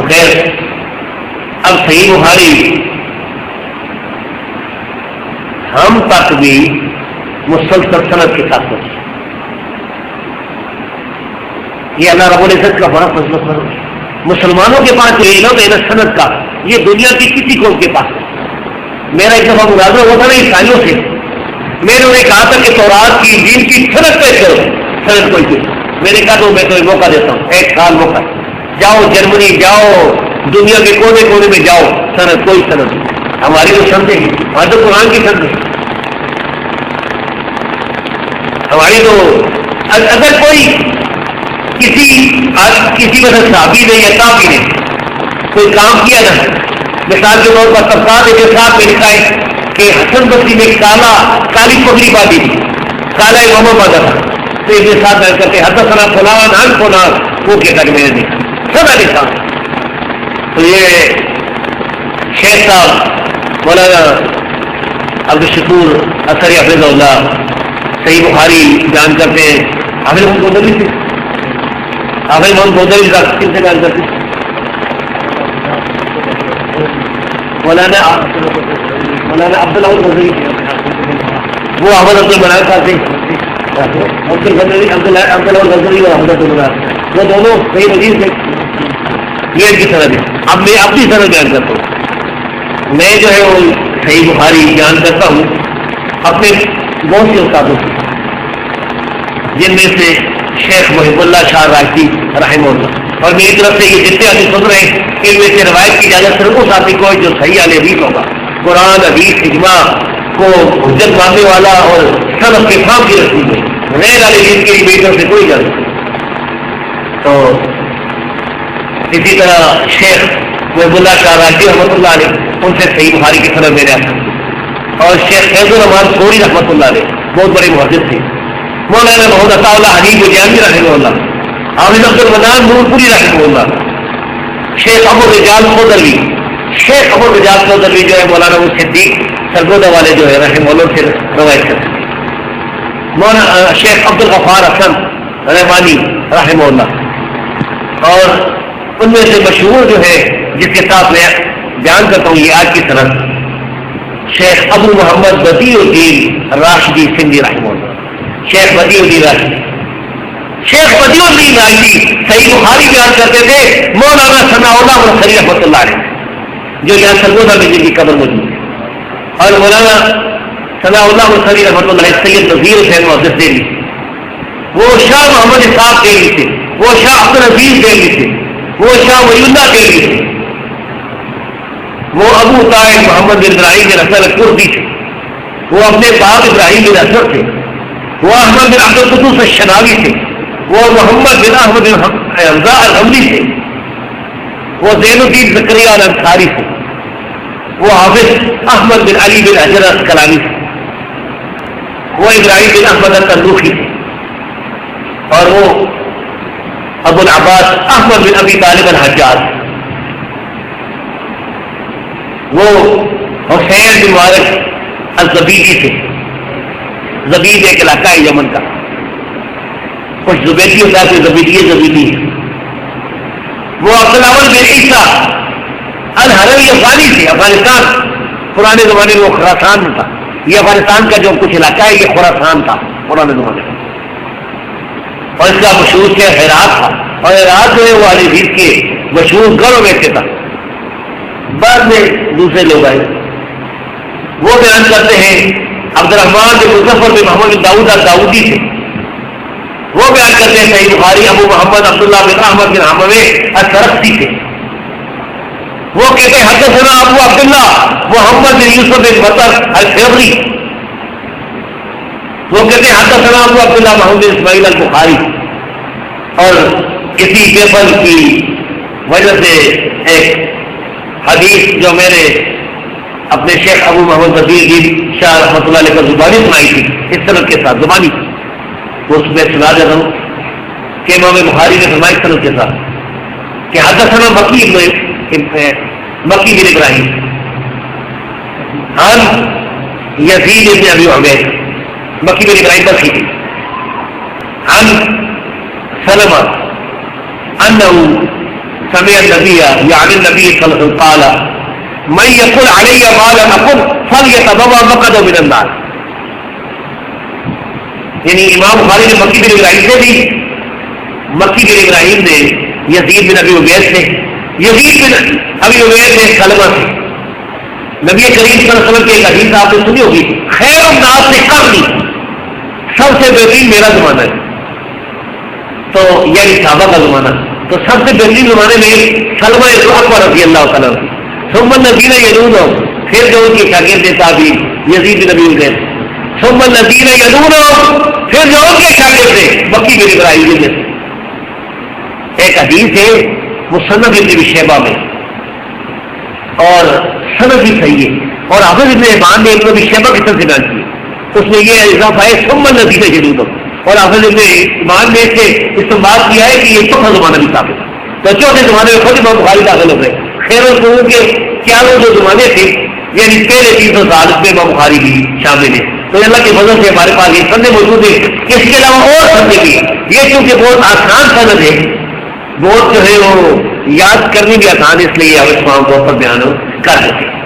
خیر اب صحیح بخاری ہم تک بھی مسلسل سند کے ساتھ پہنچی. یہ اللہ رب العزت کا بڑا فضل و کرم ہے. مسلمانوں کے پاس یہ علم ہے سند کا، یہ دنیا کی کسی قوم کے پاس ہے. میرا ایک دفعہ مناظرہ ہوا تھا نا عیسائیوں سے، میں نے انہیں کہا تھا کہ تورات کی انجیل کی سند پیش کرو، سند کوئی نہیں. میں نے کہا تو میں تمہیں موقع دیتا ہوں، 1 سال موقع، جاؤ جرمنی جاؤ، دنیا کے کونے کونے میں جاؤ، سند کوئی سند نہیں. ہماری تو سند ہے، ہماری تو قرآن کی سند ہے. ہماری تو اگر کوئی کسی وجہ صحابی نے یا تابعی نے کوئی کام کیا نا، مثال کے طور پر طبقات کے ساتھ میں لکھا ہے کہ حسن بصری نے کالی پگڑی باندھی تھی، کالا امامہ باندھا تھا، تو ایک ساتھ بیٹھ کر کے حدثنا فلان عن فلان وہ کہتا کہ میں نے دیکھا سب لکھا. تو یہ شیخ صاحب مولانا عبدالشکور اثری حفظ اللہ صحیح بخاری بیان کرتے ہیں. حافظ محمد گودری سے، حافظ محمد گودری کن سے بیان کرتے ہیں؟ مولانا عبداللہ الغزنوی، وہ احمد عبد المنان صاحب سے، عبداللہ الغزنوی اور احمد عبد المنان، وہ دونوں صحیح حدیث سے. یہ ان کی سند ہے. اب میں اپنی سند بیان کرتا ہوں. میں جو ہے وہ صحیح بخاری بیان کرتا ہوں اپنے بہت سے استادوں سے، جن میں سے شیخ محب اللہ شاہ راشدی رحمہ اللہ، اور میری طرف سے یہ جتنے آدمی سن رہے ہیں ان میں سے روایت کی اجازت صرف اس آدمی کو جو صحیح علیہ حدیث ہوگا، قرآن حدیث اجماع کو حجت ماننے والا اور سلف کے کام کی رسی میں غیر علیہ حدیث کی میری طرف سے کوئی اجازت نہیں. تو اسی طرح شیخ محب اللہ شاہ راشدی رحمۃ اللہ علیہ، ان سے صحیح بخاری کی سند میرے آتا. اور شیخ فیض الرحمان سوری رحمۃ اللہ علیہ بہت بڑے محدث تھے. مولانا محمد عطا اللہ حبیب جانوی رحمہ اللہ، حافظ عبد المنان نورپوری رحمہ اللہ، شیخ ابو الرجال خودروی، شیخ ابو الرجال خودروی جو ہے مولانا ابو صدیق سرگودا والے جو ہے رحمہ اللہ سے روایت کرتے ہیں. مولانا شیخ عبد الغفار حسن رحمانی رحمہ اللہ، اور ان میں سے مشہور جو ہے جس کے ساتھ میں بیان کرتا ہوں یہ آج کی سند، شیخ ابو محمد بدیع الدین راشدی سندھی رحمہ اللہ. شیخ بدیع الدین راشدی، شیخ بدیع الدین راشدی صحیح بخاری بیان کرتے تھے. مولانا ثناء اللہ منصری رحمۃ اللہ علیہ جو یہاں سرگودا میں جن کی قبر موجود ہے، اور مولانا ثناء اللہ منصری رحمۃ اللہ علیہ سید نذیر حسین محدث دہلوی، وہ شاہ محمد اسحاق دہلوی تھے، وہ شاہ عبد العزیز دہلوی تھے، وہ شاہ ولی اللہ دہلوی تھے، وہ ابو طاہر محمد بن ابراہیم بن حسن القرظی تھے، وہ اپنے باپ ابراہیم بن اسد تھے، وہ احمد بن عبد القدوس الشناوی تھے، وہ محمد بن احمد بن حمزہ الحملی تھے، وہ زین الدین زکریا الانصاری تھے، وہ حافظ احمد بن علی بن حجر الاسقلانی تھے، وہ ابراہیم بن احمد التنوخی تھے، اور وہ ابو العباس احمد بن ابی طالب الحجاج، وہ حسین بن مبارک الزبیدی تھے. زبید ایک علاقہ ہے یمن کا، کچھ زبیدی ہوتا ہے کہ زبیدی ہے. وہ عبدالاول بن عیسیٰ الحروی افغانی تھے. افغانستان پرانے زمانے میں وہ خراسان میں تھا، یہ افغانستان کا جو کچھ علاقہ ہے یہ خراسان تھا پرانے زمانے میں، اور اس کا مشہور شہر ہرات تھا، اور ہرات جو ہے وہ اہل حدیث کے مشہور گڑھوں میں سے تھا. بعد میں دوسرے لوگ آئے، وہ بیان کرتے ہیں عبد الرحمان بن مظفر بن محمد بن داؤد الداؤدی تھے، وہ بیان کرتے ہیں صحیح بخاری ابو محمد عبداللہ بن احمد بن حموے السرخسی تھے، وہ کہتے ہیں حدثنا ابو عبداللہ محمد بن یوسف بن بطر الفیبری، وہ کہتے ہیں حدثنا ابو عبداللہ محمد بن اسماعیل البخاری. اور اسی پیپر کی وجہ سے ایک حدیث جو میں نے اپنے شیخ ابو محمد بدیع الدین شاہ رحمۃ اللہ علیہ کا زبانی سنائی تھی اس طرح کے ساتھ زبانی، اس میں سنا دیتا ہوں کہ امام بخاری نے فرمایا اس طرح کے ساتھ کہ حدثنا مکی بن ابراہیم عن یزید بن ابی عبید، مکی بن ابراہیم بکی تھی، عن سلمہ انہ سمع النبی یعنی نبی صلی اللہ علیہ وسلم قال من یقل علی ما لم اقل فلیتبوأ مقعده من النار. یعنی امام بخاری نے مکی بن ابراہیم سے بھی، مکی بن ابراہیم نے یزید بن ابی عبید سے، یزید بن ابی عبید نے سلمہ سے. نبی کریم صلی اللہ علیہ وسلم کی ایک حدیث آپ نے سنی ہوگی، خیر الناس سے قرنی، سب سے بہترین میرا زمانہ ہے. تو یعنی صحابہ کا زمانہ، تو سب سے بہترین زمانے میں سلمہ اکبر رضی اللہ تعالیٰ عنہ، ثم الذین یلونہم، پھر جو ان کے شاگرد تابعین یزید بن ابی عبید، ثم الذین یلونہم، پھر جو ان کے شاگرد تھے مکی بن ابراہیم نے. ایک حدیث ہے مصنف ابن ابی شیبہ میں اور سند بھی صحیح ہے، اور حافظ ابن حبان نے ابن ابی شیبہ کی طرف سے بیان کی، اس میں یہ اضافہ ہے ثم الذین یلونہم، اور حافظ ابن حبان نے اس سے استنباط کیا ہے کہ یہ چوتھا زمانہ بھی ثابت ہے. تو چوتھے زمانے میں خود امام بخاری داخل ہو گئے. خیر القرون کے چاروں جو زمانے تھے یعنی پہلے 300 سال میں امام بخاری بھی شامل ہے. تو اللہ کے فضل سے ہمارے پاس یہ سندیں موجود ہیں. اس کے علاوہ اور سندیں بھی، یہ چونکہ بہت آسان سند ہے، بہت جو ہے وہ یاد کرنی بھی آسان، اس لیے ہم اس کو بیان کر دیتے ہیں.